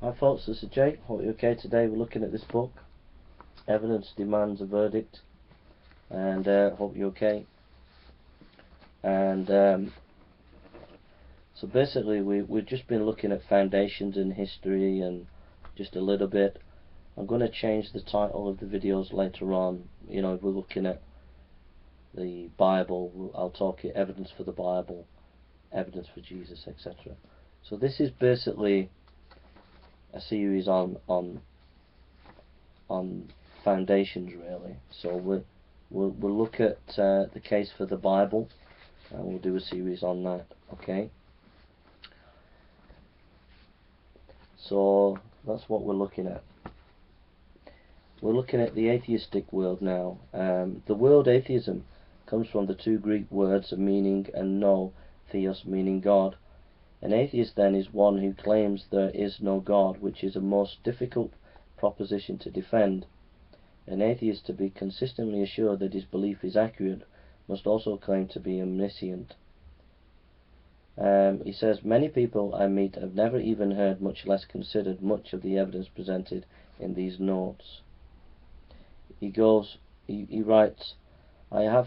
Hi folks, this is Jake. Hope you're okay. Today we're looking at this book, Evidence Demands a Verdict, and hope you're okay. And so basically we've just been looking at foundations in history and just a little bit. I'm going to change the title of the videos later on. You know, if we're looking at the Bible, I'll talk evidence for the Bible, evidence for Jesus, etc. So this is basically a series on foundations, really. So we'll look at the case for the Bible, and we'll do a series on that. Okay. So that's what we're looking at. We're looking at the atheistic world now. The word atheism comes from the two Greek words of meaning and no, theos meaning God. An atheist then is one who claims there is no God, which is a most difficult proposition to defend. An atheist, to be consistently assured that his belief is accurate, must also claim to be omniscient. He says, many people I meet have never even heard, much less considered, much of the evidence presented in these notes. He writes, I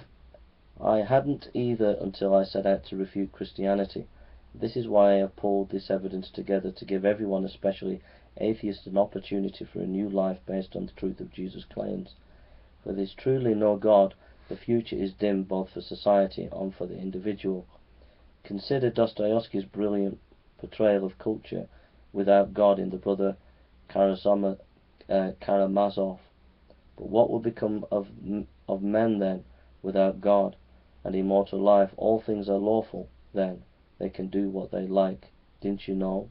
hadn't either until I set out to refute Christianity. This is why I have pulled this evidence together, to give everyone, especially atheists, an opportunity for a new life based on the truth of Jesus' claims. For there is truly no God, the future is dim both for society and for the individual. Consider Dostoevsky's brilliant portrayal of culture without God in the brother Karamazov. But what will become of men then without God and immortal life? All things are lawful then. They can do what they like. Didn't you know?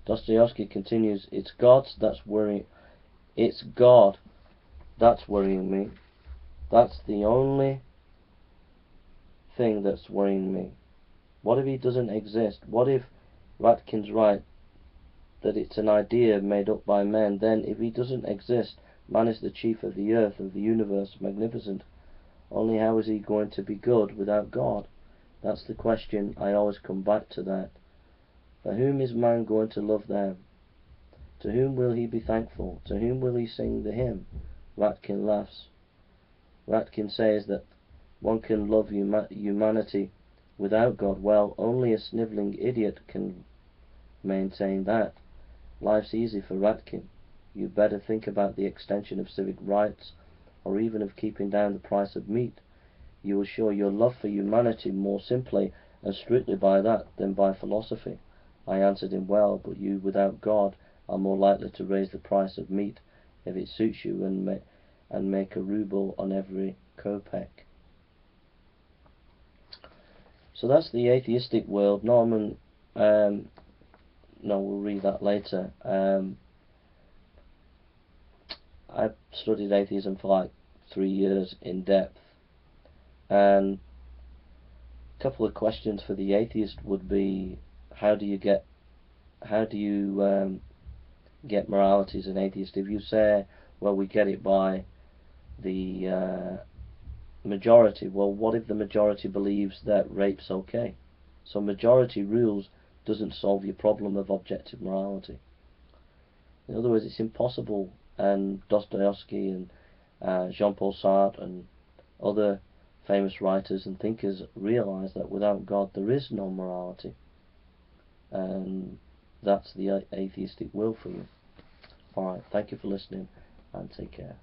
Dostoevsky continues, It's God that's worrying me. That's the only thing that's worrying me. What if he doesn't exist? What if Ratkin's right that it's an idea made up by men? Then if he doesn't exist, man is the chief of the earth, of the universe, magnificent. Only how is he going to be good without God? That's the question. I always come back to that. For whom is man going to love them? To whom will he be thankful? To whom will he sing the hymn? Ratkin laughs. Ratkin says that one can love humanity without God. Well, only a snivelling idiot can maintain that. Life's easy for Ratkin. You'd better think about the extension of civic rights, or even of keeping down the price of meat. You will show your love for humanity more simply and strictly by that than by philosophy. I answered him, well, but you without God are more likely to raise the price of meat if it suits you, and make a ruble on every kopeck. So that's the atheistic world. Norman, no, we'll read that later. I've studied atheism for like 3 years in depth, and a couple of questions for the atheist would be, how do you get morality as an atheist? If you say, well, we get it by the majority, well, what if the majority believes that rape's okay? So majority rules doesn't solve your problem of objective morality. In other words, it's impossible, and Dostoevsky and Jean-Paul Sartre and other famous writers and thinkers realize that without God there is no morality, and that's the atheistic will for you. Alright, thank you for listening, and take care.